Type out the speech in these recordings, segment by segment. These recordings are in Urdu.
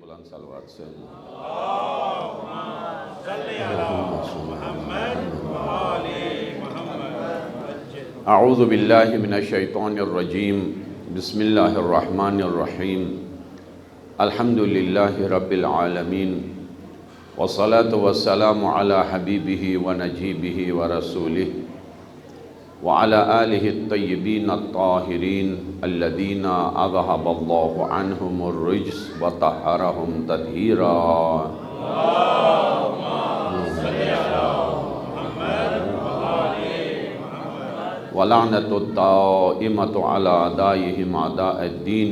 بلند صلوات سے اعوذ باللہ من الشیطان الرجیم بسم اللہ الرحمن الرحیم الحمدللہ رب العالمین والصلاة والسلام علی حبیبہ ونجیبہ ورسولہ وعلى آلہ الطیبین الطاہرین الذین اذہب اللہ عنہم الرجس وطہرہم تطہیرا ولعنت الدائمۃ علی اعدائہم اعداء الدین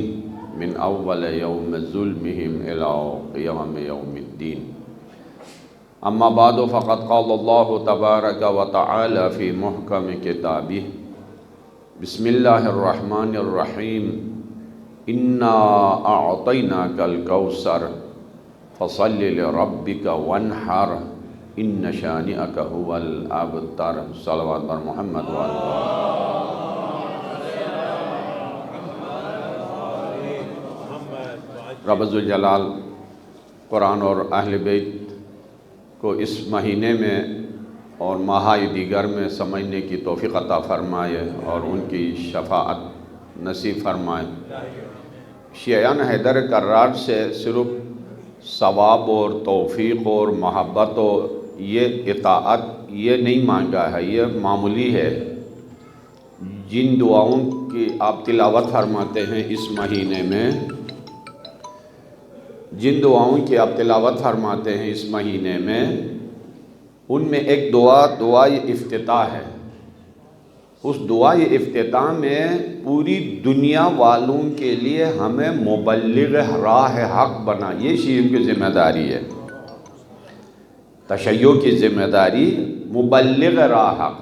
من اول یوم ظلمہم الی قیام یوم الدین اما بعد فقد قال اللہ تبارک و تعالی فی محکم کتابہ بسم اللہ الرحمن الرحیم انا اعطیناک الکوثر فصل لربک وانحر ان شانئک هو الابتر صلوات بر محمد و رب ذوالجلال قرآن اور اہل بیت کو اس مہینے میں اور ماہی دیگر میں سمجھنے کی توفیق عطا فرمائے اور ان کی شفاعت نصیب فرمائے۔ شیعان حیدر کرار سے صرف ثواب اور توفیق اور محبت اور یہ اطاعت یہ نہیں مانگا ہے، یہ معمولی ہے۔ جن دعاؤں کی آپ تلاوت فرماتے ہیں اس مہینے میں، جن دعاؤں کی آپ تلاوت فرماتے ہیں اس مہینے میں، ان میں ایک دعائے افتتاح ہے۔ اس دعائے افتتاح میں پوری دنیا والوں کے لیے ہمیں مبلغ راہ حق بنا، یہ شیعوں کی ذمہ داری ہے۔ تشیع کی ذمہ داری مبلغ راہ حق۔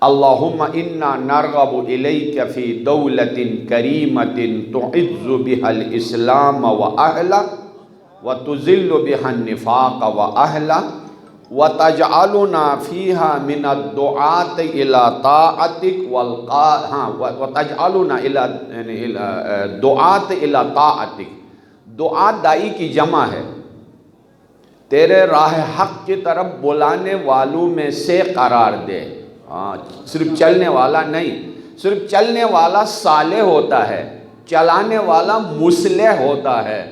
اللہم انا نرغب الیک فی دولت کریمت تعز بها الاسلام واہلہ وتذل بها النفاق واہلہ وتجعلنا فیہا من الدعاة الى طاعتک وتجعلنا دعاة الى طاعتک۔ دعاء دائی کی جمع ہے، تیرے راہ حق کی طرف بلانے والوں میں سے قرار دے۔ صرف چلنے والا نہیں، صرف چلنے والا صالح ہوتا ہے، چلانے والا مصلح ہوتا ہے۔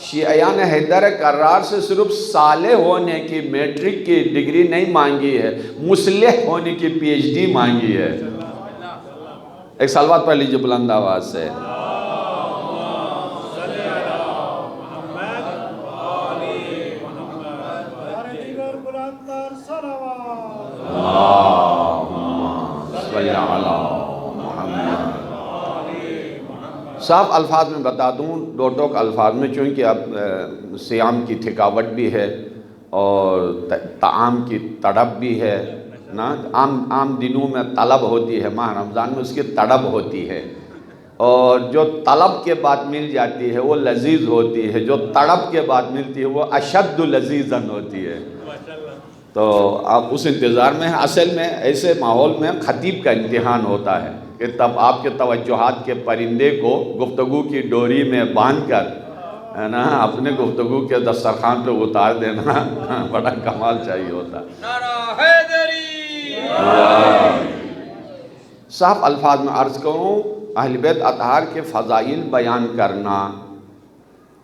شیعان حیدر کرار سے صرف صالح ہونے کی میٹرک کی ڈگری نہیں مانگی ہے، مصلح ہونے کی پی ایچ ڈی مانگی ہے۔ ایک صلوات پڑھ لیجئے بلند آواز سے۔ صاف الفاظ میں بتا دوں، دو ٹوک الفاظ میں، چونکہ اب صیام کی تھکاوٹ بھی ہے اور طعام کی تڑپ بھی ہے نا۔ عام دنوں میں طلب ہوتی ہے، ماہ رمضان میں اس کی تڑپ ہوتی ہے، اور جو طلب کے بعد مل جاتی ہے وہ لذیذ ہوتی ہے، جو تڑپ کے بعد ملتی ہے وہ اشد لذیذاً ہوتی ہے۔ تو آپ اس انتظار میں ہیں۔ اصل میں ایسے ماحول میں خطیب کا امتحان ہوتا ہے کہ تب آپ کے توجہات کے پرندے کو گفتگو کی ڈوری میں باندھ کر ہے نا اپنے گفتگو کے دسترخوان پہ اتار دینا بڑا کمال چاہیے ہوتا ہے۔ نعرہ حیدری! صاف الفاظ میں عرض کروں، اہل بیت اطہار کے فضائل بیان کرنا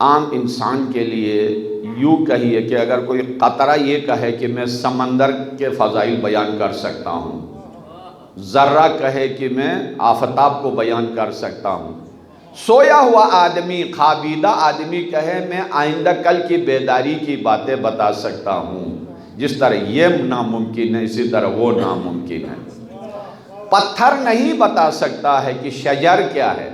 عام انسان کے لیے یوں کہیے کہ اگر کوئی قطرہ یہ کہے کہ میں سمندر کے فضائل بیان کر سکتا ہوں، ذرہ کہے کہ میں آفتاب کو بیان کر سکتا ہوں، سویا ہوا آدمی، خوابیدہ آدمی کہے میں آئندہ کل کی بیداری کی باتیں بتا سکتا ہوں، جس طرح یہ ناممکن ہے اسی طرح وہ ناممکن ہے۔ پتھر نہیں بتا سکتا ہے کہ شجر کیا ہے،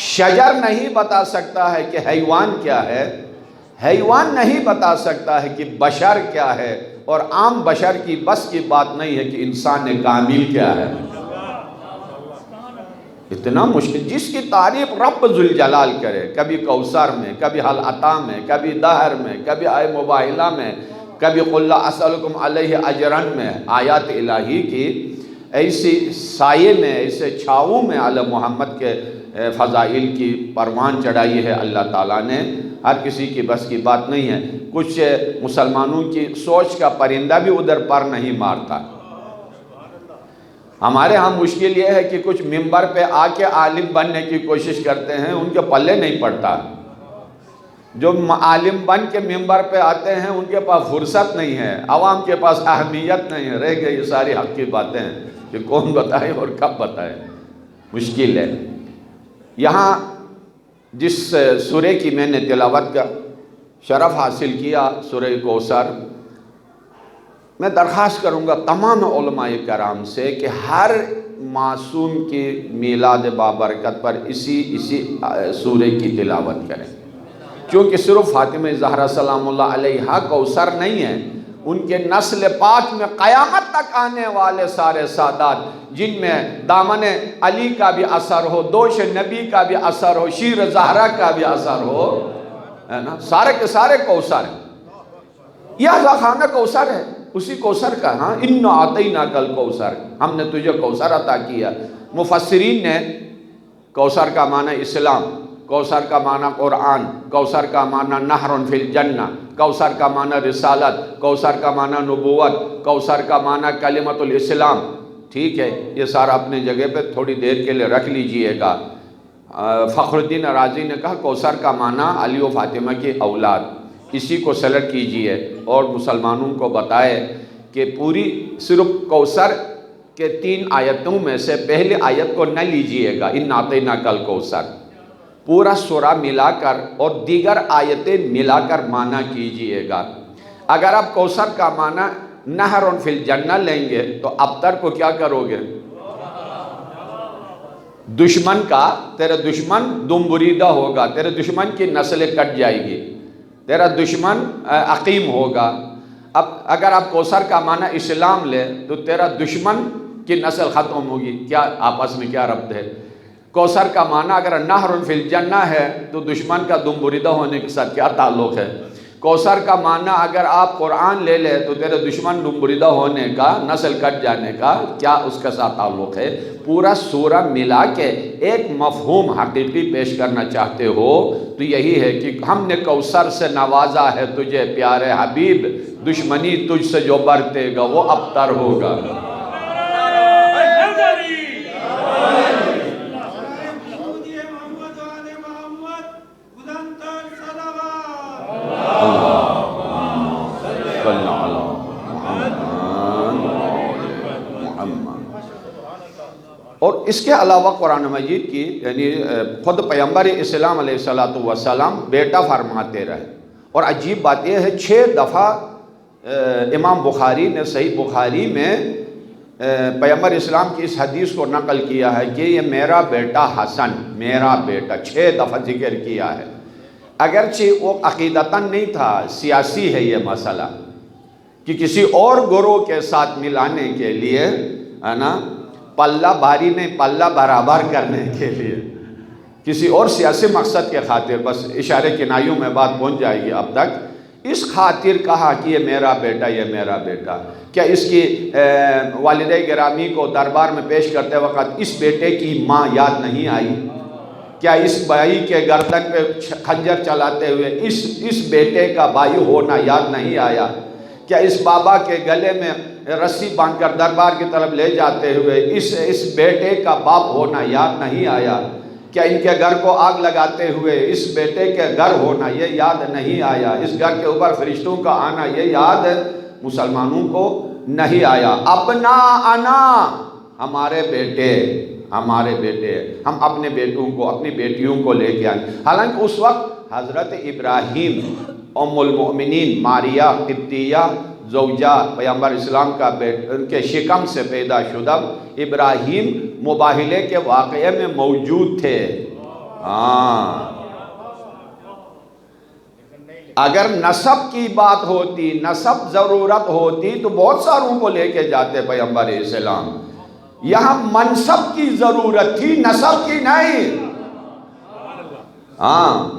شجر نہیں بتا سکتا ہے کہ حیوان کیا ہے، حیوان نہیں بتا سکتا ہے کہ بشر کیا ہے، اور عام بشر کی بس کی بات نہیں ہے کہ انسان کامل کیا ہے۔ اتنا مشکل، جس کی تعریف رب ذوالجلال کرے، کبھی کوثر میں، کبھی حل عطا میں، کبھی دہر میں، کبھی آئے مباہلہ میں، کبھی قل لا اسألکم علیہ اجرن میں، آیات الہی کی ایسی سائے میں، ایسے چھاؤں میں علی محمد کے فضائل کی پروان چڑھائی ہے اللہ تعالیٰ نے، ہر کسی کی بس کی بات نہیں ہے۔ کچھ مسلمانوں کی سوچ کا پرندہ بھی ادھر پر نہیں مارتا۔ ہمارے ہاں مشکل یہ ہے کہ کچھ منبر پہ آ کے عالم بننے کی کوشش کرتے ہیں، ان کے پلے نہیں پڑتا۔ جو عالم بن کے منبر پہ آتے ہیں ان کے پاس فرصت نہیں ہے، عوام کے پاس اہمیت نہیں ہے، رہ گئی یہ ساری حق کی باتیں ہیں کہ کون بتائے اور کب بتائے، مشکل ہے۔ یہاں جس سورہ کی میں نے تلاوت کا شرف حاصل کیا، سورہ کوثر، میں درخواست کروں گا تمام علماء کرام سے کہ ہر معصوم کی میلاد بابرکت پر اسی سورہ کی تلاوت کریں، کیونکہ صرف فاطمہ زہرا سلام اللہ علیہا کوثر نہیں ہے، ان کے نسل پاک میں قیامت تک آنے والے سارے سادات جن میں دامن علی کا بھی اثر ہو، دوش نبی کا بھی اثر ہو، شیر زہرا کا بھی اثر ہو، ہے نا، سارے کے سارے کوثر ہیں۔ یہ خانہ کوثر ہے، اسی کوثر کا، ہاں اِنَّا أَعْطَيْنَاكَ الْكَوْثَرَ، ہم نے تجھے کوثر عطا کیا۔ مفسرین نے کوثر کا معنی اسلام، کوثر کا معنی قرآن، کوثر کا معنی نہر فی الجنہ، کوثر کا معنی رسالت، کوثر کا معنی نبوت، کوثر کا معنی کلمۃ الاسلام، ٹھیک ہے، یہ سارا اپنے جگہ پہ تھوڑی دیر کے لیے رکھ لیجئے گا۔ فخر الدین رازی نے کہا کوثر کا معنی علی و فاطمہ کی اولاد، اسی کو سلیکٹ کیجئے اور مسلمانوں کو بتائے کہ پوری صرف کوثر کے 3 آیتوں میں سے پہلی آیت کو نہ لیجئے گا، اِنَّا أَعْطَيْنَاكَ الْكَوْثَرَ، پورا سورہ ملا کر اور دیگر آیتیں ملا کر معنی کیجئے گا۔ اگر آپ کوثر کا معنی نہر فی الجنہ لیں گے تو ابتر کو کیا کرو گے؟ دشمن کا، تیرے دشمن دم بریدہ ہوگا، تیرے دشمن کی نسلیں کٹ جائے گی، تیرا دشمن عقیم ہوگا۔ اب اگر آپ کوثر کا معنی اسلام لے تو تیرا دشمن کی نسل ختم ہوگی، کیا آپس میں کیا ربط ہے؟ کوثر کا معنی اگر نہر فی الجنہ ہے تو دشمن کا دم بریدہ ہونے کے ساتھ کیا تعلق ہے؟ کوثر کا معنی اگر آپ قرآن لے لے تو تیرے دشمن دم بریدہ ہونے کا، نسل کٹ جانے کا کیا اس کے ساتھ تعلق ہے؟ پورا سورہ ملا کے ایک مفہوم حقیقی پیش کرنا چاہتے ہو تو یہی ہے کہ ہم نے کوثر سے نوازا ہے تجھے پیارے حبیب، دشمنی تجھ سے جو برتے گا وہ ابتر ہوگا۔ اور اس کے علاوہ قرآن مجید کی یعنی خود پیغمبر اسلام علیہ السلام بیٹا فرماتے رہے، اور عجیب بات یہ ہے 6 دفعہ امام بخاری نے صحیح بخاری میں پیغمبر اسلام کی اس حدیث کو نقل کیا ہے کہ یہ میرا بیٹا حسن، میرا بیٹا، 6 دفعہ ذکر کیا ہے۔ اگرچہ وہ عقیدتاً نہیں تھا، سیاسی ہے یہ مسئلہ کہ کسی اور گروہ کے ساتھ ملانے کے لیے، ہے نا، پلہ بھاری نہیں، پلہ برابر کرنے کے لیے، کسی اور سیاسی مقصد کے خاطر، بس اشارے کنائیوں میں بات پہنچ جائے گی اب تک، اس خاطر کہا کہ یہ میرا بیٹا، یہ میرا بیٹا۔ کیا اس کی والدہ گرامی کو دربار میں پیش کرتے وقت اس بیٹے کی ماں یاد نہیں آئی؟ کیا اس بھائی کے گردن پہ خنجر چلاتے ہوئے اس بیٹے کا بھائی ہونا یاد نہیں آیا؟ کیا اس بابا کے گلے میں رسی باندھ کر دربار کی طرف لے جاتے ہوئے اس بیٹے کا باپ ہونا یاد نہیں آیا؟ کیا ان کے گھر کو آگ لگاتے ہوئے اس بیٹے کے گھر ہونا یہ یاد نہیں آیا؟ اس گھر کے اوپر فرشتوں کا آنا یہ یاد مسلمانوں کو نہیں آیا؟ اپنا انا، ہمارے بیٹے، ہمارے بیٹے، ہم اپنے بیٹوں کو، اپنی بیٹیوں کو لے کے آئیں۔ حالانکہ اس وقت حضرت ابراہیم ام المؤمنین ماریہ قبطیہ زوجہ پیغمبر اسلام کا ان کے شکم سے پیدا شدہ ابراہیم مباہلے کے واقعے میں موجود تھے۔ اگر نسب کی بات ہوتی، نسب ضرورت ہوتی تو بہت ساروں کو لے کے جاتے پیغمبر اسلام۔ یہاں منصب کی ضرورت تھی، نسب کی نہیں۔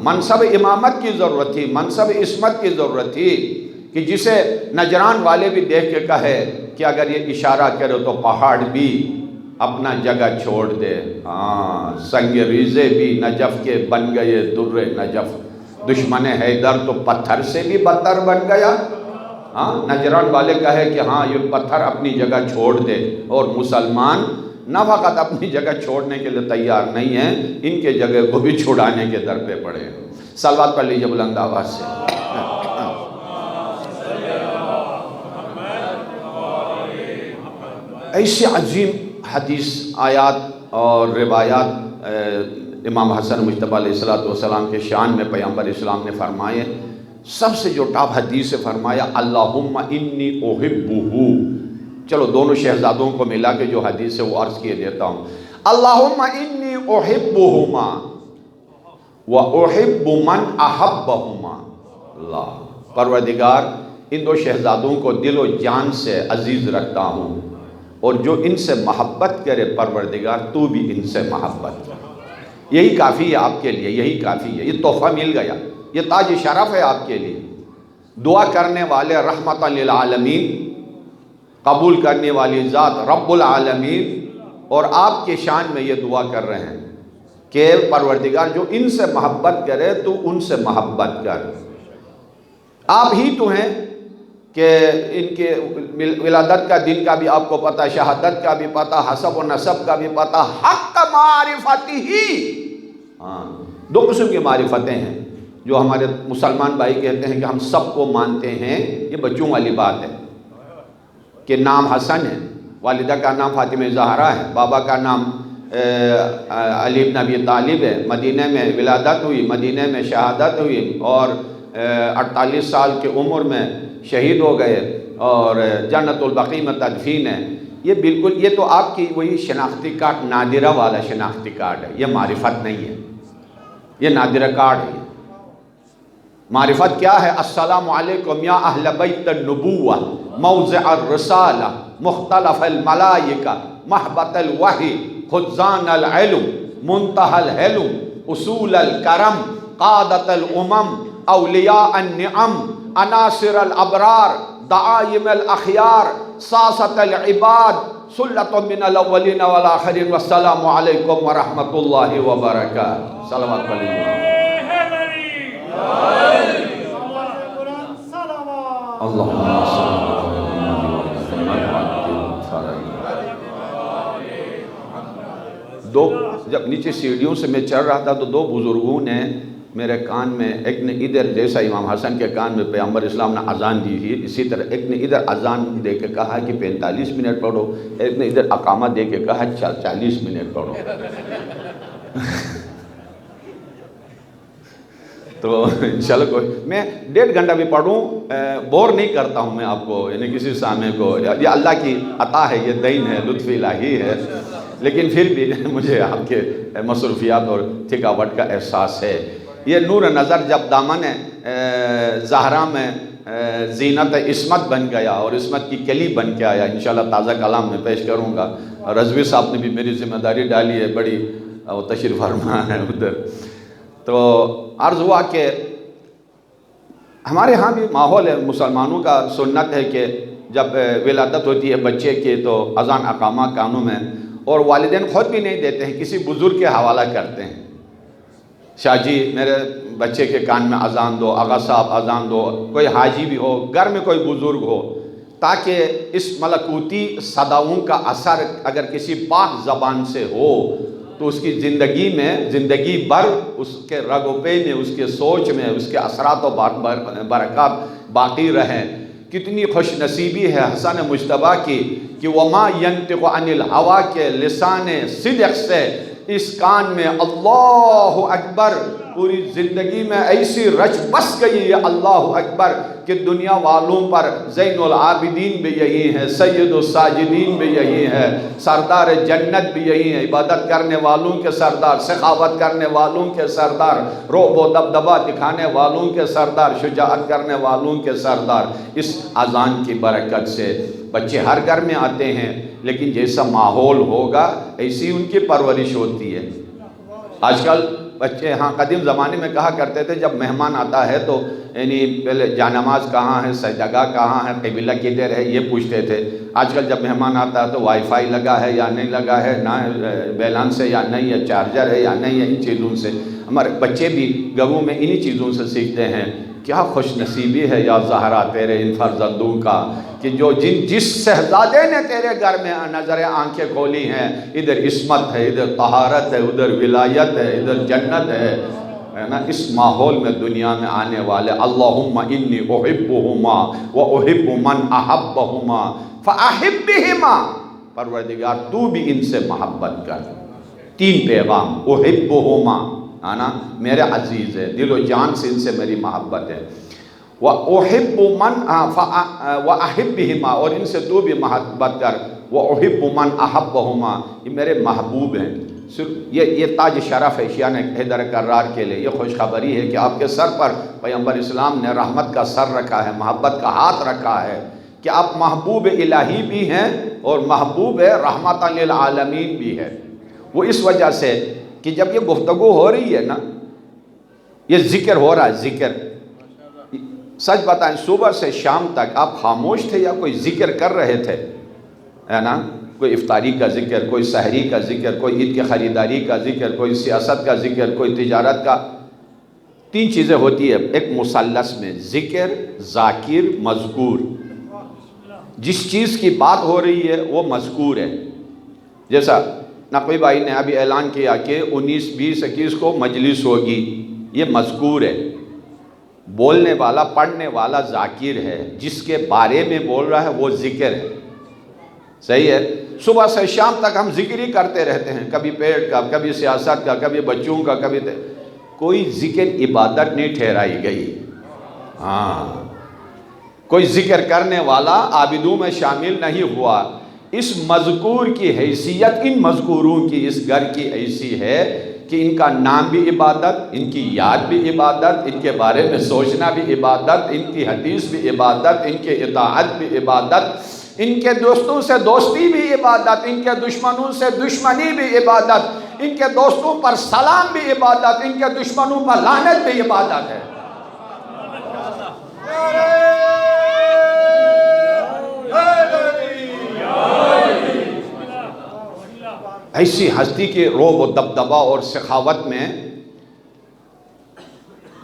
منصب امامت کی ضرورت تھی، منصب عصمت کی ضرورت تھی کہ جسے نجران والے بھی دیکھ کے کہے کہ اگر یہ اشارہ کرے تو پہاڑ بھی اپنا جگہ چھوڑ دے۔ ہاں، سنگ ریزے بھی نجف کے بن گئے در نجف، دشمن حیدر تو پتھر سے بھی بدتر بن گیا۔ ہاں، نجران والے کہے کہ ہاں یہ پتھر اپنی جگہ چھوڑ دے، اور مسلمان نہ فقط اپنی جگہ چھوڑنے کے لیے تیار نہیں ہیں، ان کے جگہ کو بھی چھڑانے کے در پہ پڑے۔ صلوات پڑھ لیجئے بلند آواز سے۔ ایسے عظیم حدیث، آیات اور روایات امام حسن مجتبیٰ علیہ السلام کے شان میں پیغمبر اسلام نے فرمائے۔ سب سے جو ٹاپ حدیث سے فرمایا اللہم انی احبہ، چلو دونوں شہزادوں کو ملا کے جو حدیث ہے وہ عرض کیے دیتا ہوں۔ اللہم انی احبہما واحب من احبہما، اللہ پروردگار ان دو شہزادوں کو دل و جان سے عزیز رکھتا ہوں، اور جو ان سے محبت کرے پروردگار تو بھی ان سے محبت کر۔ یہی کافی ہے آپ کے لیے، یہی کافی ہے، یہ تحفہ مل گیا، یہ تاج شرف ہے آپ کے لیے۔ دعا کرنے والے رحمت للعالمین، قبول کرنے والی ذات رب العالمین، اور آپ کے شان میں یہ دعا کر رہے ہیں کہ پروردگار جو ان سے محبت کرے تو ان سے محبت کر۔ آپ ہی تو ہیں کہ ان کے ولادت کا دن کا بھی آپ کو پتہ، شہادت کا بھی پتہ، حسب و نسب کا بھی پتہ، حق معرفتی ہی۔ ہاں، دو قسم کی معرفتیں ہیں جو ہمارے مسلمان بھائی کہتے ہیں کہ ہم سب کو مانتے ہیں، یہ بچوں والی بات ہے کہ نام حسن ہے، والدہ کا نام فاطمہ زہرا ہے، بابا کا نام علی بن ابی طالب ہے، مدینہ میں ولادت ہوئی، مدینہ میں شہادت ہوئی، اور 48 سال کی عمر میں شہید ہو گئے، اور جنت البقیع میں تدفین ہے۔ یہ بالکل، یہ تو آپ کی وہی شناختی کارڈ، نادرہ والا شناختی کارڈ ہے، یہ معرفت نہیں ہے، یہ نادرہ کارڈ ہے۔ معرفت کیا ہے؟ السلام علیکم یا اہل بیت النبوہ، موضع الرسالہ، مختلف الملائکہ، محبت الوحی، خزان العلم، منتہى الحلم، اصول الکرم، قادت الامم، اولیاء النعم، عناصر الابرار، دعائم الاخیار، ساست العباد، سلط من الاولین والآخرین، والسلام علیکم ورحمت اللہ وبرکاتہ۔ صلوات علیہ اللہم دو جب نیچے سیڑھیوں سے میں چڑھ رہا تھا تو دو بزرگوں نے میرے کان میں، ایک نے ادھر، جیسا امام حسن کے کان میں پیغمبر اسلام نے اذان دی تھی، اسی طرح ایک نے ادھر اذان دے کے کہا کہ 45 منٹ پڑھو، ایک نے ادھر اقامہ دے کے کہا 40 منٹ پڑھو۔ تو انشاءاللہ کوئی، میں 1.5 گھنٹہ بھی پڑھوں بور نہیں کرتا ہوں میں آپ کو، یعنی کسی سامع کو، یہ اللہ کی عطا ہے، یہ دین ہے، لطف الہی ہے، لیکن پھر بھی مجھے آپ کے مصروفیات اور تھکاوٹ کا احساس ہے۔ یہ نور نظر جب دامن زہرا میں زینت عصمت بن گیا اور عصمت کی کلی بن کے آیا، انشاءاللہ تازہ کلام میں پیش کروں گا، اور رضوی صاحب نے بھی میری ذمہ داری ڈالی ہے بڑی، وہ تشریف فرما ہے ادھر۔ تو عرض ہوا کہ ہمارے ہاں بھی ماحول ہے، مسلمانوں کا سنت ہے کہ جب ولادت ہوتی ہے بچے کی تو اذان اقامہ کانوں میں، اور والدین خود بھی نہیں دیتے ہیں، کسی بزرگ کے حوالہ کرتے ہیں، شاہ جی میرے بچے کے کان میں اذان دو، آغا صاحب اذان دو، کوئی حاجی بھی ہو، گھر میں کوئی بزرگ ہو، تاکہ اس ملکوتی صداؤں کا اثر اگر کسی پاک زبان سے ہو تو اس کی زندگی میں، زندگی بھر اس کے رگ و پے میں، اس کے سوچ میں، اس کے اثرات و برکات باقی رہیں۔ کتنی خوش نصیبی ہے حسن مجتبیٰ کی کہ وَمَا يَنْتِقُ عَنِ الْحَوَا کے لسان صدق سے اس کان میں اللہ اکبر پوری زندگی میں ایسی رچ بس گئی ہے اللہ اکبر کہ دنیا والوں پر زین العابدین بھی یہی ہے، سید الساجدین بھی یہی ہے، سردار جنت بھی یہی ہے، عبادت کرنے والوں کے سردار، سخاوت کرنے والوں کے سردار، رعب و دبدبہ دکھانے والوں کے سردار، شجاعت کرنے والوں کے سردار۔ اس اذان کی برکت سے بچے ہر گھر میں آتے ہیں، لیکن جیسا ماحول ہوگا ایسی ان کی پرورش ہوتی ہے۔ آج کل بچے ہاں قدیم زمانے میں کہا کرتے تھے جب مہمان آتا ہے تو یعنی پہلے جانماز کہاں ہے، سجدہ کہاں ہے، قبلہ کدھر ہے، یہ پوچھتے تھے۔ آج کل جب مہمان آتا ہے تو وائی فائی لگا ہے یا نہیں لگا ہے، نہ بیلنس ہے یا نہیں ہے، چارجر ہے یا نہیں ہے، ان چیزوں سے ہمارے بچے بھی گھروں میں انہی چیزوں سے سیکھتے ہیں۔ کیا خوش نصیبی ہے یا زہرا تیرے ان فرزندوں کا کہ جو جس شہزادے نے تیرے گھر میں نظر آنکھیں کھولی ہیں، ادھر عصمت ہے، ادھر طہارت ہے، ادھر ولایت ہے، ادھر جنت ہے نا۔ اس ماحول میں دنیا میں آنے والے اللہم انی احبہما واحب من احبہما فاحب بہما، پروردگار تو بھی ان سے محبت کر۔ تین پیغام، احبہما نا میرے عزیز ہے، دل و جان سے ان سے میری محبت ہے، وَأُحِبُّ مَنْ وَأَحِبْ بِهِمَا، اور ان سے تو بھی محبت کر، وَأُحِبُّ مَنْ أَحَبَّهُمَا، یہ میرے محبوب ہیں۔ صرف یہ تاج شرف ہے شیعہ حیدر کرار کے لئے، یہ خوشخبری ہے کہ آپ کے سر پر پیغمبر اسلام نے رحمت کا سر رکھا ہے، محبت کا ہاتھ رکھا ہے، کہ آپ محبوب الہی بھی ہیں اور محبوب رحمت للعالمین بھی ہے۔ وہ اس وجہ سے کہ جب یہ گفتگو ہو رہی ہے نا، یہ ذکر ہو رہا ہے، ذکر، سچ بتائیں صبح سے شام تک آپ خاموش تھے یا کوئی ذکر کر رہے تھے؟ ہے نا، کوئی افطاری کا ذکر، کوئی سحری کا ذکر، کوئی عید کی خریداری کا ذکر، کوئی سیاست کا ذکر، کوئی تجارت کا۔ تین چیزیں ہوتی ہیں ایک مثلث میں، ذکر، ذاکر، مذکور۔ جس چیز کی بات ہو رہی ہے وہ مذکور ہے۔ جیسا نقوی بھائی نے ابھی اعلان کیا کہ 19، 20، 21 کو مجلس ہوگی، یہ مذکور ہے۔ بولنے والا، پڑھنے والا ذاکر ہے، جس کے بارے میں بول رہا ہے وہ ذکر ہے۔ صحیح ہے؟ صبح سے شام تک ہم ذکر ہی کرتے رہتے ہیں، کبھی پیٹ کا، کبھی سیاست کا، کبھی بچوں کا، کبھی کوئی ذکر عبادت نہیں ٹھہرائی گئی۔ ہاں، کوئی ذکر کرنے والا عابدوں میں شامل نہیں ہوا۔ اس مذکور کی حیثیت ان مذکوروں کی اس گھر کی ایسی ہے کہ ان کا نام بھی عبادت، ان کی یاد بھی عبادت، ان کے بارے میں سوچنا بھی عبادت، ان کی حدیث بھی عبادت، ان کے اطاعت بھی عبادت، ان کے دوستوں سے دوستی بھی عبادت، ان کے دشمنوں سے دشمنی بھی عبادت، ان کے دوستوں پر سلام بھی عبادت، ان کے دشمنوں پر لعنت بھی عبادت ہے۔ ایسی ہستی کے رعب و دبدبہ اور سخاوت میں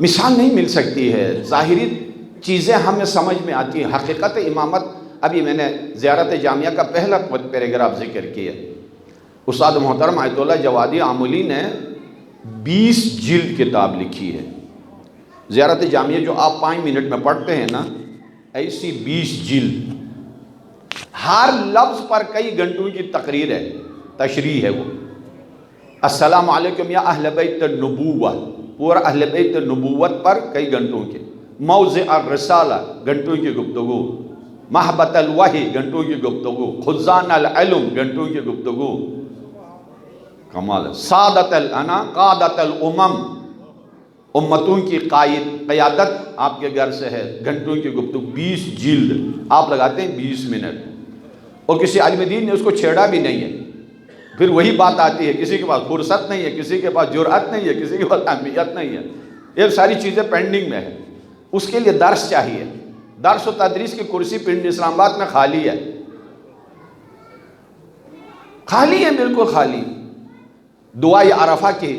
مثال نہیں مل سکتی ہے۔ ظاہری چیزیں ہمیں سمجھ میں آتی ہیں، حقیقت امامت۔ ابھی میں نے زیارت جامعہ کا پہلا پیراگراف ذکر کیا، استاد محترم آیت اللہ جوادی آملی نے 20 جلد کتاب لکھی ہے۔ زیارت جامعہ جو آپ 5 منٹ میں پڑھتے ہیں نا، ایسی 20 جلد، ہر لفظ پر کئی گھنٹوں کی تقریر ہے، تشریح ہے۔ وہ السلام علیکم یا اہل بیت النبوہ، پورا اہل بیت نبوت پر کئی گھنٹوں کے، موضع الرسالہ گھنٹوں کی گفتگو، محبت الوحی گھنٹوں کی گفتگو، خزان العلم گھنٹوں کی گفتگو، کمال، سعادت قادت الامم، امتوں کی قیادت آپ کے گھر سے ہے، گھنٹوں کی گفتگو، 20 جلد آپ لگاتے ہیں 20 منٹ، اور کسی عالم دین نے اس کو چھیڑا بھی نہیں ہے۔ پھر وہی بات آتی ہے، کسی کے پاس فرصت نہیں ہے، کسی کے پاس جرأت نہیں ہے، کسی کے پاس اہمیت نہیں ہے، یہ ساری چیزیں پینڈنگ میں ہے۔ اس کے لیے درس چاہیے، درس و تدریس کی کرسی پنڈ اسلام آباد میں خالی ہے، خالی ہے، بالکل خالی۔ دعائے عرفہ کی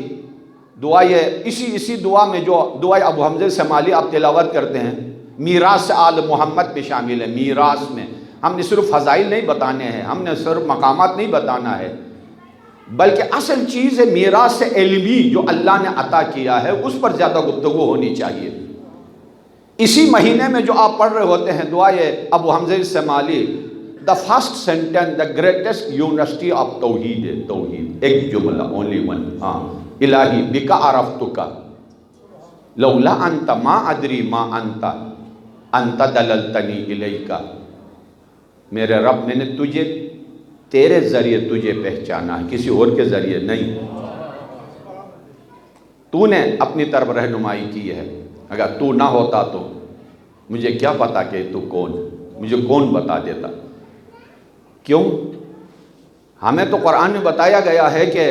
دعائے، اسی دعا میں جو دعائے ابو حمزہ شمالی آپ تلاوت کرتے ہیں، میراث آل محمد میں شامل ہے۔ میراث میں ہم نے صرف فضائل نہیں بتانے ہیں، ہم نے صرف مقامات نہیں بتانا ہے، بلکہ اصل چیز ہے میراث علمی جو اللہ نے عطا کیا ہے، اس پر زیادہ گفتگو ہونی چاہیے۔ اسی مہینے میں جو آپ پڑھ رہے ہوتے ہیں دعائے ابو حمزہ شمالی، the first sentence, the greatest university of توحید ہے، توحید، ایک جملہ، only one، ہاں، الہی بکا عرفتک لولا انت ما ادری ما انت دللتنی الیکا، میرے رب میں نے تجھے، تیرے ذریعے تجھے پہچانا ہے، کسی اور کے ذریعے نہیں، تو نے اپنی طرف رہنمائی کی ہے، اگر تو نہ ہوتا تو مجھے کیا پتا کہ تو کون، مجھے کون بتا دیتا۔ کیوں؟ ہمیں تو قرآن میں بتایا گیا ہے کہ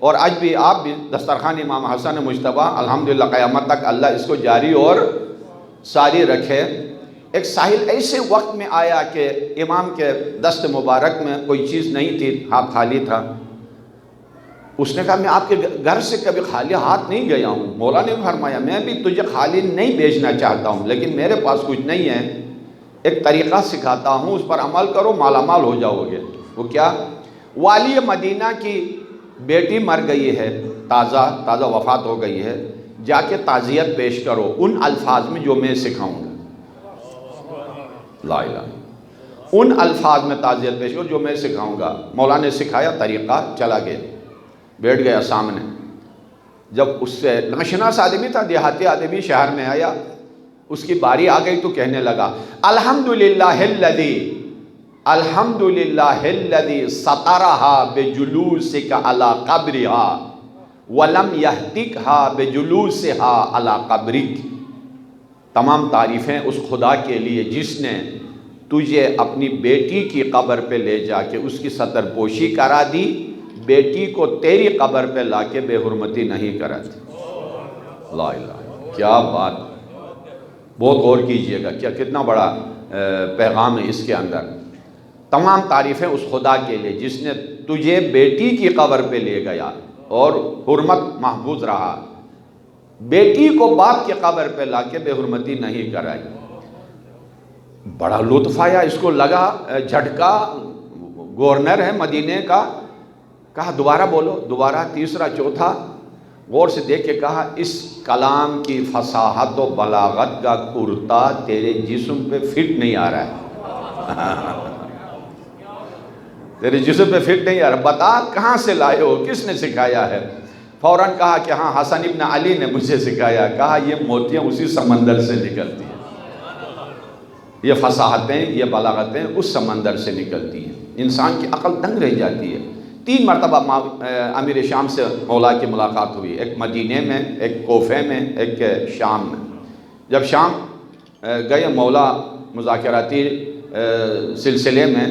اور آج بھی آپ بھی دسترخوان امام حسن مجتبیٰ الحمدللہ قیامت تک اللہ اس کو جاری اور ساری رکھے۔ ایک ساحل ایسے وقت میں آیا کہ امام کے دست مبارک میں کوئی چیز نہیں تھی، ہاتھ خالی تھا۔ اس نے کہا میں آپ کے گھر سے کبھی خالی ہاتھ نہیں گیا ہوں۔ مولا نے فرمایا میں بھی تجھے خالی نہیں بھیجنا چاہتا ہوں، لیکن میرے پاس کچھ نہیں ہے، ایک طریقہ سکھاتا ہوں، اس پر عمل کرو، مالا مال ہو جاؤ گے۔ وہ کیا؟ والی مدینہ کی بیٹی مر گئی ہے، تازہ وفات ہو گئی ہے، جا کے تعزیت پیش کرو ان الفاظ میں جو میں سکھاؤں گا۔ لا الہ، ان الفاظ میں تعزیت پیش کرو جو میں سکھاؤں گا۔ مولا نے سکھایا طریقہ، چلا گیا، بیٹھ گیا سامنے۔ جب اس سے ناشناس آدمی تھا، دیہاتی آدمی، شہر میں آیا، اس کی باری آ گئی تو کہنے لگا الحمدللہ الذی سطرها بجلوسک علی قبرها ولم یہتکها بجلوسها علی قبرک۔ تمام تعریفیں اس خدا کے لیے جس نے تجھے اپنی بیٹی کی قبر پہ لے جا کے اس کی سطر پوشی کرا دی، بیٹی کو تیری قبر پہ لا کے بے حرمتی نہیں کرا دی۔ لا الہ، کیا بات، بہت غور کیجئے گا، کتنا بڑا پیغام ہے اس کے اندر۔ تمام تعریفیں اس خدا کے لیے جس نے تجھے بیٹی کی قبر پہ لے گیا اور حرمت محفوظ رہا، بیٹی کو باپ کی قبر پہ لا کے بے حرمتی نہیں کرائی۔ بڑا لطف آیا، اس کو لگا جھٹکا، گورنر ہے مدینے کا، کہا دوبارہ بولو، دوبارہ، تیسرا، چوتھا، غور سے دیکھ کے کہا اس کلام کی فصاحت و بلاغت کا کرتا تیرے جسم پہ فٹ نہیں آ رہا ہے، تیرے جسم پہ فٹ نہیں آ رہا، بتا کہاں سے لائے ہو، کس نے سکھایا ہے؟ فوراً کہا کہ ہاں حسن ابن علی نے مجھے سکھایا۔ کہا یہ موتیاں اسی سمندر سے نکلتی ہیں، یہ فصاحتیں، یہ بلاغتیں اس سمندر سے نکلتی ہیں، انسان کی عقل دنگ رہ جاتی ہے۔ 3 مرتبہ امیر شام سے مولا کی ملاقات ہوئی، ایک مدینے میں، ایک کوفے میں، ایک شام میں۔ جب شام گئے مولا مذاکراتی سلسلے میں،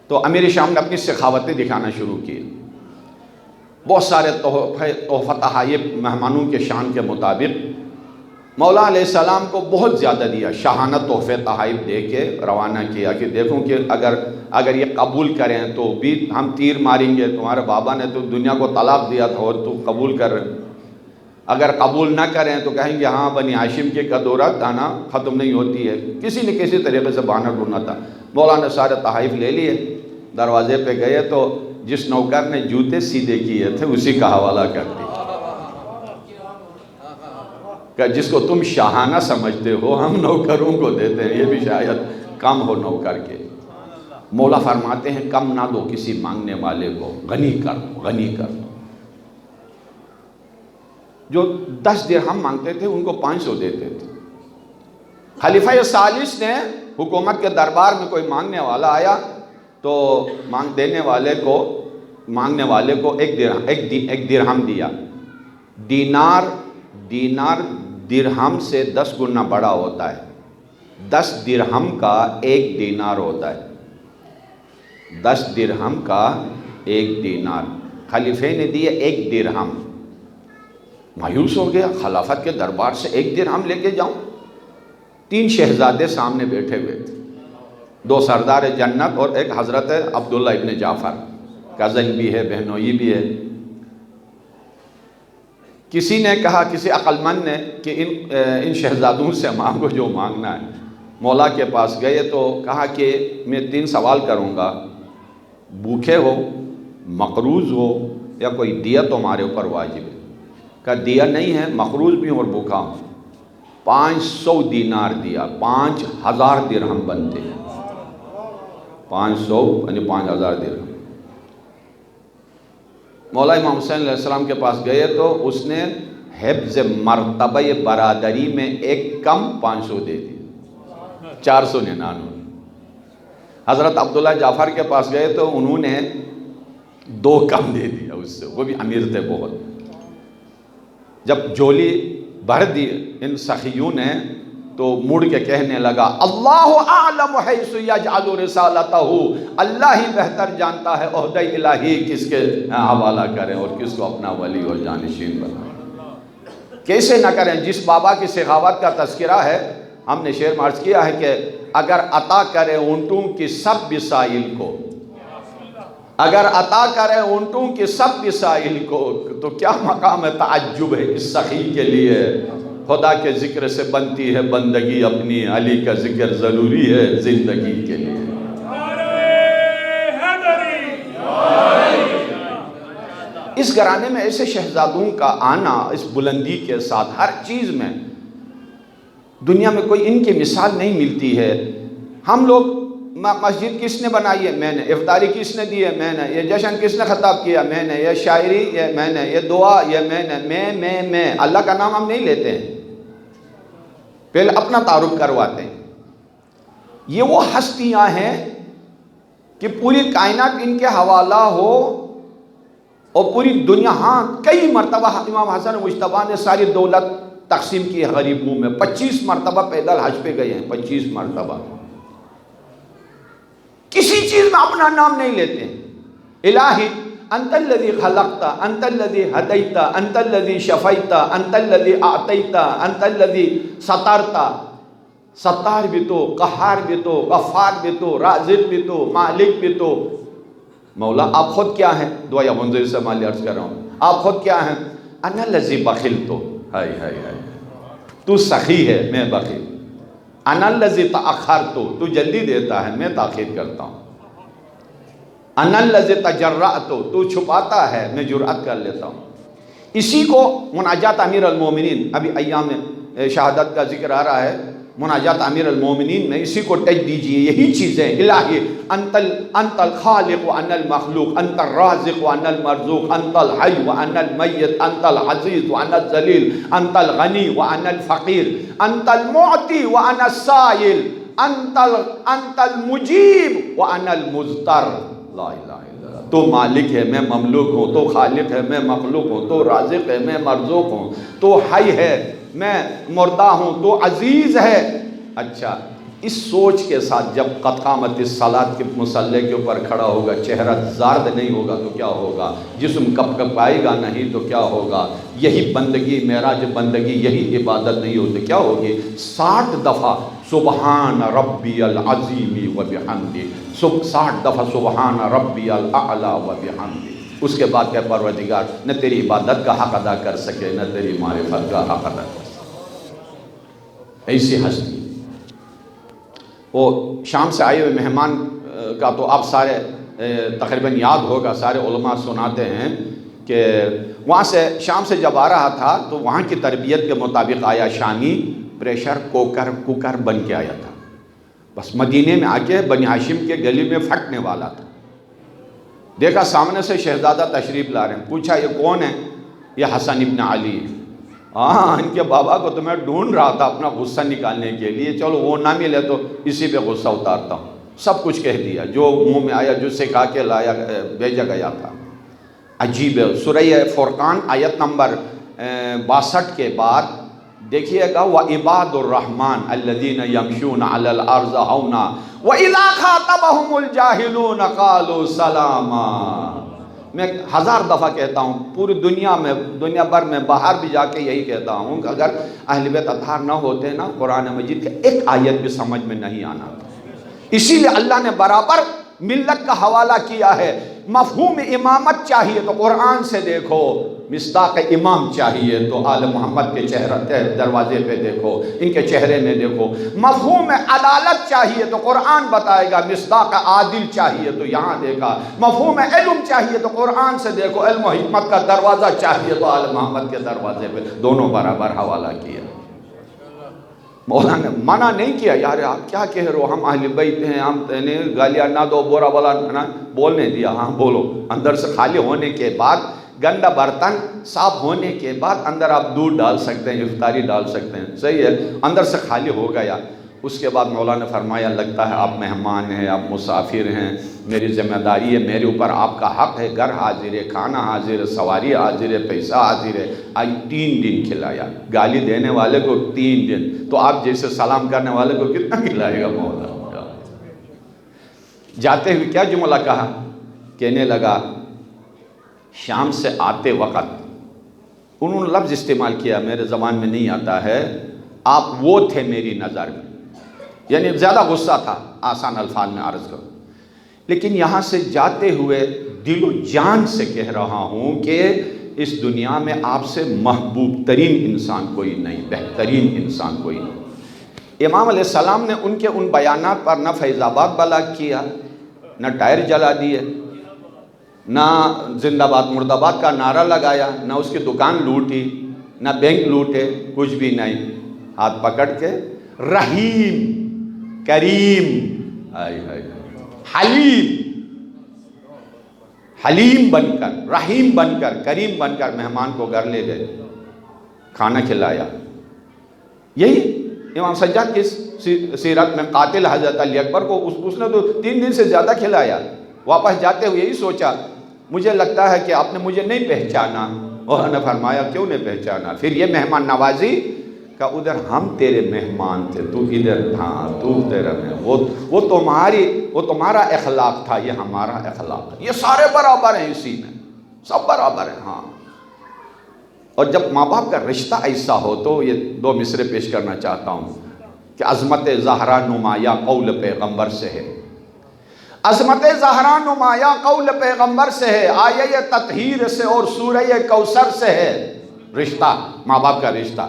تو امیر شام نے اپنی سخاوتیں دکھانا شروع کی، بہت سارے تحفہ تحائف مہمانوں کے شان کے مطابق مولا علیہ السلام کو بہت زیادہ دیا، شاہانہ تحفے تحائف دے کے روانہ کیا کہ دیکھوں کہ اگر یہ قبول کریں تو بھی ہم تیر ماریں گے، تمہارے بابا نے تو دنیا کو طلاق دیا تھا اور تو قبول کر رہے، اگر قبول نہ کریں تو کہیں گے ہاں بنی ہاشم کی قدورت دانا ختم نہیں ہوتی ہے۔ کسی نے کسی طریقے سے بہانہ ڈھونڈنا تھا۔ مولا نے سارے تحائف لے لیے، دروازے پہ گئے تو جس نوکر نے جوتے سیدھے کیے تھے اسی کا حوالہ کر دیا کہ جس کو تم شاہانہ سمجھتے ہو ہم نوکروں کو دیتے ہیں، یہ بھی شاید کم ہو نوکر کے۔ مولا فرماتے ہیں کم نہ دو کسی مانگنے والے کو، غنی کر دو، غنی کر دو۔ جو 10 درہم مانگتے تھے ان کو 500 دیتے تھے۔ خلیفہ ثالث نے حکومت کے دربار میں کوئی مانگنے والا آیا تو مانگنے والے کو ایک درہم دیا۔ دینار درہم سے 10 گنا بڑا ہوتا ہے، 10 درہم کا 1 دینار ہوتا ہے، 10 درہم کا 1 دینار۔ خلیفے نے دیے 1 درہم، مایوس ہو گیا، خلافت کے دربار سے 1 درہم لے کے جاؤں؟ 3 شہزادے سامنے بیٹھے ہوئے تھے، 2 سردار جنت اور ایک حضرت عبداللہ ابن جعفر، کزن بھی ہے، بہنوئی بھی ہے۔ کسی نے کہا، کسی عقل مند نے، کہ ان شہزادوں سے مانگو جو مانگنا ہے۔ مولا کے پاس گئے تو کہا کہ میں 3 سوال کروں گا، بھوکے ہو، مقروض ہو، یا کوئی دیہ تمہارے اوپر واجب ہے؟ کہا دیہ نہیں ہے، مقروض بھی ہوں اور بھوکا ہوں۔ 500 دینار دیا، 5000 درہم بنتے ہیں، 500 یعنی 5000 درہم۔ مولا امام حسین علیہ السلام کے پاس گئے تو اس نے حفظ مرتبہ برادری میں ایک کم 500 دے دی، 499۔ حضرت عبداللہ جعفر کے پاس گئے تو انہوں نے 2 کم دے دیا اس سے، وہ بھی امیر تھے بہت۔ جب جولی بھر دی ان سخیوں نے تو مڑ کے کہنے لگا اللہ اعلم حیث یجعل رسالتہ، اللہ ہی بہتر جانتا ہے عہدہ الہی کس کے حوالہ کریں اور کس کو اپنا ولی اور جانشین بنائیں۔ کیسے نہ کریں؟ جس بابا کی سخاوت کا تذکرہ ہے، ہم نے شعر میں عرض کیا ہے کہ اگر عطا کرے اونٹوں کی سب وسائل کو، اگر عطا کرے اونٹوں کی سب وسائل کو، تو کیا مقام تعجب ہے اس سخی کے لیے؟ خدا کے ذکر سے بنتی ہے بندگی اپنی، علی کا ذکر ضروری ہے زندگی کے لیے۔ اس گھرانے میں ایسے شہزادوں کا آنا اس بلندی کے ساتھ ہر چیز میں، دنیا میں کوئی ان کی مثال نہیں ملتی ہے۔ ہم لوگ مسجد کس نے بنائی ہے؟ میں نے۔ افطاری کس نے دی ہے؟ میں نے۔ یہ جشن کس نے خطاب کیا؟ میں نے۔ یہ شاعری یہ میں نے۔ یہ دعا یہ میں نے۔ میں اللہ کا نام ہم نہیں لیتے ہیں، پہلے اپنا تعارف کرواتے ہیں۔ یہ وہ ہستیاں ہیں کہ پوری کائنات ان کے حوالہ ہو اور پوری دنیا، ہاں کئی مرتبہ امام حسن مجتبیٰ نے ساری دولت تقسیم کی ہے غریبوں میں، 25 مرتبہ پیدل حج پہ گئے ہیں، 25 مرتبہ۔ کسی چیز میں اپنا نام نہیں لیتے۔ الہی انت الذی خلقت، انت الذی ہدیت، انت الذی شفیت، انت الذی اعطیت، انت الذی سترت۔ ستار بھی تو، قہار بھی تو، غفار بھی تو، رازق بھی تو، مالک بھی تو۔ مولا آپ خود کیا ہیں؟ دعا یا منظر سے مالی عرض کر رہا ہوں، آپ خود کیا ہیں؟ انا الذی بخلت، ہائے ہائے ہائے، تو سخی ہے میں بخیل۔ انا الذی تأخرت، تو جلدی دیتا ہے میں تاخیر کرتا ہوں۔ انا الذی تجرأت، تو چھپاتا ہے میں جرأت کر لیتا ہوں۔ اسی کو مناجات امیر المومنین، ابھی ایام شہادت کا ذکر آ رہا ہے، مناجات امیر المومنین میں اسی کو ٹچ دیجئے، یہی چیزیں الہی انت الخالق وانا المخلوق، انت الرازق وانا المرزوق، انت الحی وانا المیت، انت العزیز وانا الذلیل، انت الغنی وانا الفقیر، انت المعطی وانا السائل، انت المجیب وانا المضطر۔ لا الہ الا اللہ۔ تو مالک ہے میں مملوک ہوں، تو خالق ہے میں مخلوق ہوں، تو رازق ہے میں مرزوق ہوں، تو حی ہے میں مردہ ہوں، تو عزیز ہے۔ اچھا، اس سوچ کے ساتھ جب قد قامت الصلاۃ کے مصلی کے اوپر کھڑا ہوگا، چہرہ زارد نہیں ہوگا تو کیا ہوگا؟ جسم کپ کپائے گا نہیں تو کیا ہوگا؟ یہی بندگی، معراج بندگی، یہی عبادت نہیں ہوتی کیا ہوگی؟ 60 دفعہ سبحان ربی العظیم و بحمدہ، 60 دفعہ سبحان ربی الاعلی و بحمدہ۔ اس کے بعد کہ پروردگار نہ تیری عبادت کا حق ادا کر سکے، نہ تیری معرفت کا حق ادا کر سکے۔ ایسی ہستی۔ وہ شام سے آئے ہوئے مہمان کا تو آپ سارے تقریباً یاد ہوگا، سارے علماء سناتے ہیں کہ وہاں سے شام سے جب آ رہا تھا تو وہاں کی تربیت کے مطابق آیا، شامی پریشر کوکر بن کے آیا تھا، بس مدینے میں آ کے بنی ہاشم کے گلی میں پھٹنے والا تھا۔ دیکھا سامنے سے شہزادہ تشریف لا رہے ہیں، پوچھا یہ کون ہے؟ یہ حسن ابن علی ہے۔ ہاں، ان کے بابا کو تو میں ڈھونڈ رہا تھا اپنا غصہ نکالنے کے لیے، چلو وہ نہ ملے تو اسی پہ غصہ اتارتا ہوں۔ سب کچھ کہہ دیا جو منہ میں آیا، جو سکھا کے لایا بھیجا گیا تھا۔ عجیب ہے۔ سورہ فرقان آیت نمبر 62 کے بعد دیکھیے گا، وَعِبَادُ الرَّحْمَنِ الَّذِينَ يَمْشُونَ عَلَى الْأَرْضِ هَوْنًا وَإِذَا خَاطَبَهُمُ الْجَاهِلُونَ قَالُوا سَلَامًا۔ میں 1000 دفعہ کہتا ہوں، پوری دنیا میں، دنیا بھر میں، باہر بھی جا کے یہی کہتا ہوں کہ اگر اہل بیت اطہار نہ ہوتے نا، قرآن مجید کے ایک آیت بھی سمجھ میں نہیں آنا تھا۔ اسی لیے اللہ نے برابر ملت کا حوالہ کیا ہے۔ مفہوم امامت چاہیے تو قرآن سے دیکھو، مصداق امام چاہیے تو آل محمد کے چہرے دروازے پہ دیکھو، ان کے چہرے میں دیکھو۔ مفہوم عدالت چاہیے تو قرآن بتائے گا، مصداق عادل چاہیے تو یہاں دیکھا۔ مفہوم علم چاہیے تو قرآن سے دیکھو، علم و حکمت کا دروازہ چاہیے تو آل محمد کے دروازے پہ، دونوں برابر حوالہ کیا۔ مولا نے منع نہیں کیا، یار آپ کیا کہہ رہے ہو، ہم اہل بیت ہیں، ہم گالیاں نہ دو، برا بلا نہ بولنے دیا، ہاں بولو۔ اندر سے خالی ہونے کے بعد، گندا برتن صاف ہونے کے بعد اندر آپ دودھ ڈال سکتے ہیں، افطاری ڈال سکتے ہیں، صحیح ہے۔ اندر سے خالی ہو گیا، اس کے بعد مولا نے فرمایا لگتا ہے آپ مہمان ہیں، آپ مسافر ہیں، میری ذمہ داری ہے، میرے اوپر آپ کا حق ہے، گھر حاضر ہے، کھانا حاضر ہے، سواری حاضر ہے، پیسہ حاضر ہے۔ آج 3 دن کھلایا، گالی دینے والے کو 3 دن، تو آپ جیسے سلام کرنے والے کو کتنا کھلائے گا مولا؟ جاتے ہوئے کیا جملہ کہا؟ کہنے لگا شام سے آتے وقت، انہوں نے لفظ استعمال کیا، میرے زبان میں نہیں آتا ہے، آپ وہ تھے میری نظر میں، یعنی زیادہ غصہ تھا، آسان الفاظ میں عرض کروں، لیکن یہاں سے جاتے ہوئے دل و جان سے کہہ رہا ہوں کہ اس دنیا میں آپ سے محبوب ترین انسان کوئی نہیں، بہترین انسان کوئی نہیں۔ امام علیہ السلام نے ان کے ان بیانات پر نہ فیض آباد بلاغ کیا، نہ ٹائر جلا دیے، نہ زندہ باد مرد آباد کا نعرہ لگایا، نہ اس کی دکان لوٹی، نہ بینک لوٹے، کچھ بھی نہیں۔ ہاتھ پکڑ کے رحیم، کریم، حلیم، حلیم بن کر، رحیم بن کر، کریم بن کر مہمان کو گھر لے گئے، کھانا کھلایا۔ یہی امام سجاد کی سیرت میں قاتل حضرت علی اکبر کو اس نے تو 3 دن سے زیادہ کھلایا۔ واپس جاتے ہوئے یہی سوچا، مجھے لگتا ہے کہ آپ نے مجھے نہیں پہچانا۔ اور نے فرمایا کیوں نہیں پہچانا؟ پھر یہ مہمان نوازی کہ ادھر ہم تیرے مہمان تھے، تو ادھر تھا، تو تیرا وہ تمہارا اخلاق تھا، یہ ہمارا اخلاق ہے، یہ سارے برابر ہیں، اسی میں سب برابر ہیں۔ ہاں، اور جب ماں باپ کا رشتہ ایسا ہو تو یہ 2 مصرے پیش کرنا چاہتا ہوں کہ عظمت زہرا نمایاں قول پیغمبر سے ہے، عظمت زہرا نمایاں قول پیغمبر سے ہے، آیہ تطہیر سے اور سورہ کوثر سے ہے رشتہ، ماں باپ کا رشتہ۔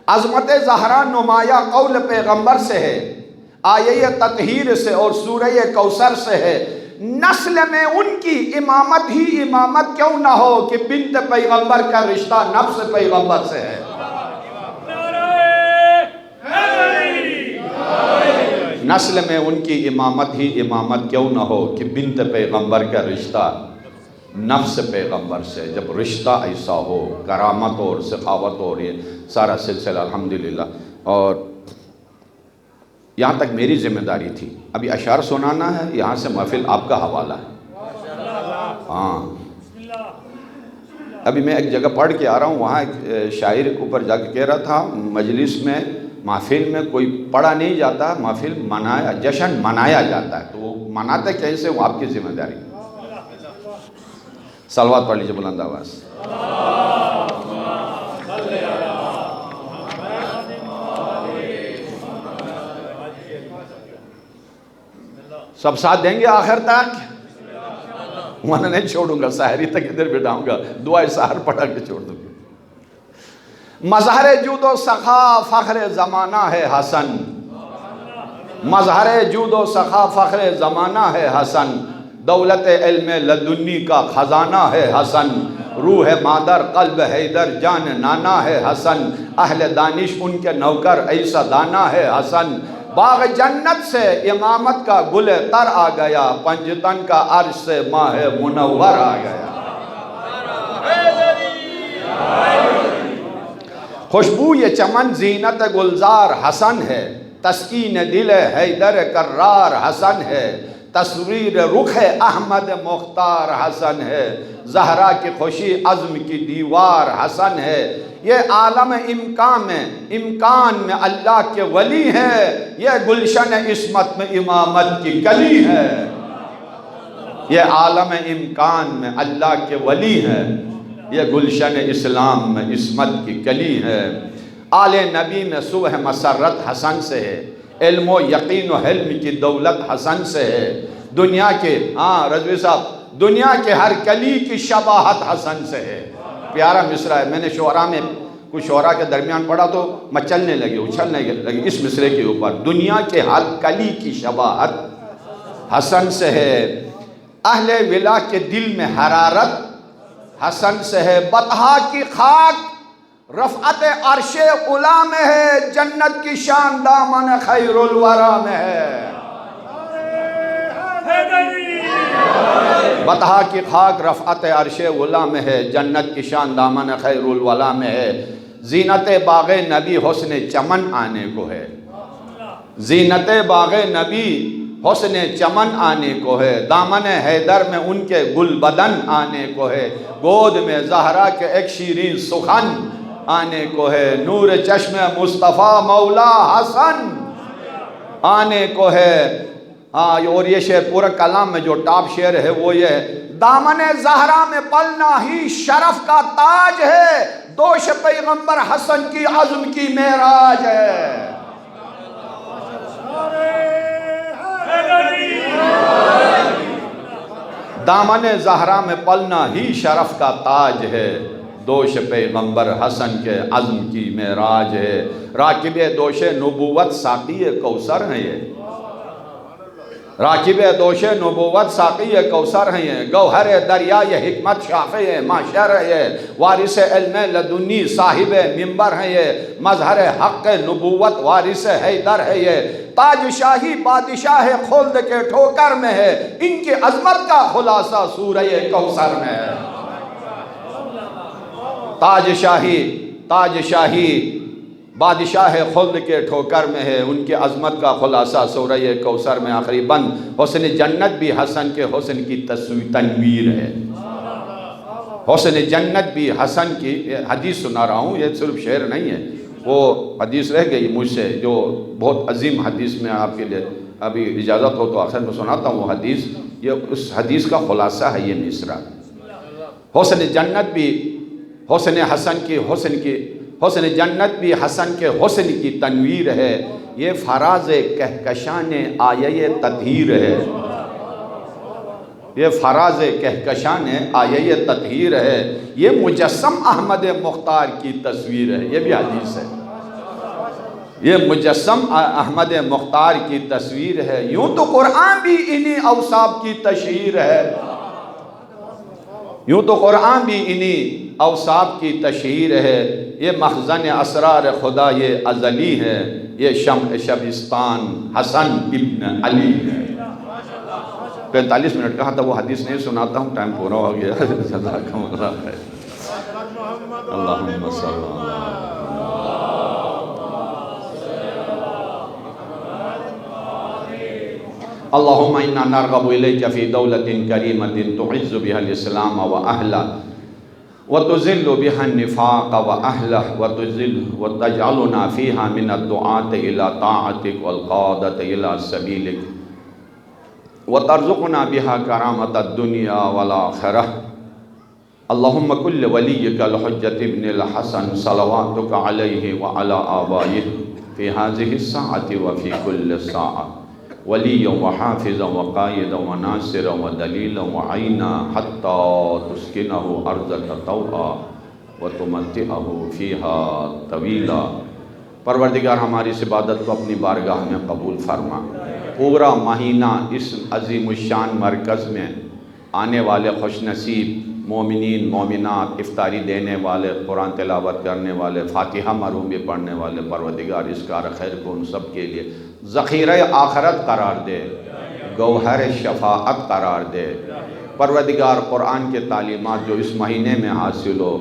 عظمت زہرا نمایاں قول پیغمبر سے ہے، آیہ تطہیر سے اور سورہ کوثر سے ہے، نسل میں ان کی امامت ہی امامت کیوں نہ ہو کہ بنت پیغمبر کا رشتہ نفس پیغمبر سے ہے۔ نسل میں ان کی امامت ہی امامت کیوں نہ ہو کہ بنت پیغمبر کا رشتہ نفس پیغمبر سے۔ جب رشتہ ایسا ہو، کرامت اور سخاوت اور یہ سارا سلسلہ الحمدللہ۔ اور یہاں تک میری ذمہ داری تھی، ابھی اشعار سنانا ہے، یہاں سے محفل آپ کا حوالہ ہے۔ ہاں، ابھی میں ایک جگہ پڑھ کے آ رہا ہوں، وہاں ایک شاعر کے اوپر جا کے کہہ رہا تھا، مجلس میں محفل میں کوئی پڑھا نہیں جاتا، محفل منایا، جشن منایا جاتا ہے، تو وہ مناتے کیسے، وہ آپ کی ذمہ داری۔ صلوات پڑھ لیجئے بلند آواز۔ سب ساتھ دیں گے آخر تک؟ وہاں نہیں چھوڑوں گا، سحری تک ادھر بٹھاؤں گا، دعائے سحر پڑھا کے چھوڑ دوں گا۔ مظہر جود و سخا فخر زمانہ ہے حسن، مظہر جود و سخا فخر زمانہ ہے حسن، دولت علم لدنی کا خزانہ ہے حسن، روح مادر قلب حیدر جان نانا ہے حسن، اہل دانش ان کے نوکر ایسا دانا ہے حسن، باغ جنت سے امامت کا گل تر آ گیا، پنجتن کا عرش سے ماہ منور آ گیا۔ خوشبو یہ چمن زینت گلزار حسن ہے، تسکین دل حیدر کرار حسن ہے، تصویر رخ احمد مختار حسن ہے، زہرا کی خوشی عزم کی دیوار حسن ہے، یہ عالم امکان میں اللہ کے ولی ہے، یہ گلشن عصمت میں امامت کی کلی ہے۔ یہ عالم امکان میں اللہ کے ولی ہے، یہ گلشن اسلام میں عصمت کی کلی ہے، آل نبی میں صبح مسرت حسن سے ہے، علم و یقین و حلم کی دولت حسن سے ہے، دنیا کے رضوی صاحب دنیا کے ہر کلی کی شباہت حسن سے ہے۔ پیارا مصرع ہے، میں نے شعراء میں کچھ شعراء کے درمیان پڑھا تو مچلنے لگی، اچھلنے لگی اس مصرے کے اوپر، دنیا کے ہر کلی کی شباہت حسن سے ہے، اہل ولا کے دل میں حرارت حسن سے ہے، بطحا کی خاک رفعت عرش اولا میں ہے، جنت کی شان دامن خیر الورا میں ہے۔ بطحا کی خاک رفعت عرش اولا میں ہے، جنت کی شان دامن خیر الورا میں ہے، زینت باغ نبی حسن چمن آنے کو ہے۔ زینت باغ نبی حسن چمن آنے کو ہے، دامن حیدر میں ان کے گل بدن آنے کو ہے، گود میں زہرا کے ایک شیرین سخن آنے کو ہے، نور چشم مصطفیٰ مولا حسن آنے کو ہے۔ اور یہ شعر پورا کلام میں جو ٹاپ شعر ہے وہ یہ ہے، دامن زہرا میں پلنا ہی شرف کا تاج ہے، دوش پیغمبر حسن کی عزم کی معراج ہے۔ دامن زہرا میں پلنا ہی شرف کا تاج ہے، دوش پیغمبر حسن کے عزم کی معراج ہے۔ راکب دوش نبوت ساقی کوثر ہیں یہ، راکب دوش نبوت ساقی کوثر ہیں یہ، گوہر دریا یہ حکمت شافع معشر ہے یہ، وارث علم لدنی صاحب منبر ہیں یہ، مظہر حق نبوت وارث حیدر ہے یہ، تاج شاہی بادشاہ خلد کے ٹھوکر میں ہے، ان کی عظمت کا خلاصہ سورہ کوثر میں ہے۔ تاج شاہی بادشاہ خلد کے ٹھوکر میں ہے، ان کی عظمت کا خلاصہ سورہ کوثر میں۔ آخری بند، حسن جنت بھی حسن کے حسن کی تنویر ہے، حسن جنت بھی حسن کی، حدیث سنا رہا ہوں، یہ صرف شعر نہیں ہے، وہ حدیث رہ گئی مجھ سے جو بہت عظیم حدیث میں آپ کے لیے ابھی اجازت ہو تو آخر میں سناتا ہوں وہ حدیث، یہ اس حدیث کا خلاصہ ہے یہ مصرع۔ حسن جنت بھی حسن جنت بھی حسن کے حسن کی تنویر ہے، یہ فراز کہکشان آیہ تطہیر ہے، یہ فراز کہکشان آیہ تطہیر ہے، یہ مجسم احمد مختار کی تصویر ہے، یہ بھی حدیث ہے، یہ مجسم احمد مختار کی تصویر ہے، یوں تو قرآن بھی انہی اوصاف کی تشہیر ہے، یوں تو قرآن بھی انہی اوصاف کی تشہیر ہے، یہ مخزن اسرار خدا یہ ازلی ہے، یہ شمع شبستان حسن ابن علی ہے۔ 45 منٹ کہا تھا وہ حدیث نہیں سناتا ہوں، ٹائم پورا ہو گیا، جزاکم اللہ خیر۔ اللہم صلی اللہ اللہم انا نرغب الیک فی دولت کریمت تعز بها الاسلام وأهله وتذل بها النفاق وأهله وتجعلنا فيها من الدعاة إلى طاعتك والقادة إلى سبيلك وترزقنا بها كرامة الدنيا والآخرة اللهم كل وليك الحجة ابن الحسن صلواتك عليه وعلى آبائه في هذه الساعة وفي كل ساعة وليا وحافظا وقائدا وناصرا ودليلا وعينا حتى تسكنه أرضك طوعا وتمتعه فيها طويلا۔ پروردگار ہماری اس عبادت کو اپنی بارگاہ میں قبول فرما، پورا مہینہ اس عظیم الشان مرکز میں آنے والے خوش نصیب مومنین مومنات، افطاری دینے والے، قرآن تلاوت کرنے والے، فاتحہ مرحومی پڑھنے والے، پروردگار اس کار خیر کو ان سب کے لیے ذخیرہ آخرت قرار دے، گوہر شفاعت قرار دے۔ پروردگار قرآن کے تعلیمات جو اس مہینے میں حاصل ہو،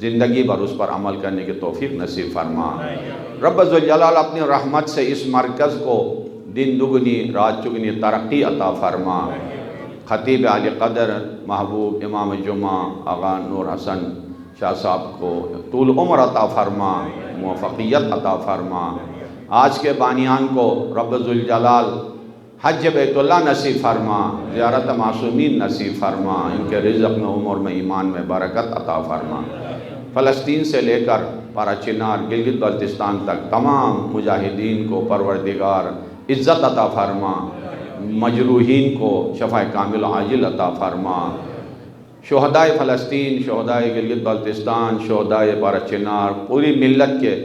زندگی بھر اس پر عمل کرنے کی توفیق نصیب فرما۔ رب ذوالجلال اپنی رحمت سے اس مرکز کو دن دگنی رات چگنی ترقی عطا فرما۔ خطیب عالی قدر محبوب امام جمعہ آغا نور حسن شاہ صاحب کو طول عمر عطا فرما، موفقیت عطا فرما۔ آج کے بانیان کو رب ذوالجلال حج بیت اللہ نصیب فرما، زیارت معصومین نصیب فرما، ان کے رزق میں عمر میں ایمان میں برکت عطا فرما۔ فلسطین سے لے کر پارا چنار گلگت بلتستان تک تمام مجاہدین کو پروردگار عزت عطا فرما، مجروحین کو شفاء کامل عاجل عطا فرما۔ شہدائے فلسطین، شہدائے گلگت بلتستان، شہدائے پارا چنار، پوری ملت کے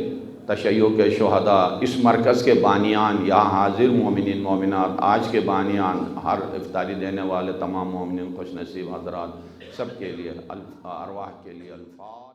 تشیع کے شہداء، اس مرکز کے بانیان، یہاں حاضر مومنین مومنات، آج کے بانیان، ہر افطاری دینے والے تمام مومنین خوش نصیب حضرات، سب کے لیے ارواح کے لیے الفاظ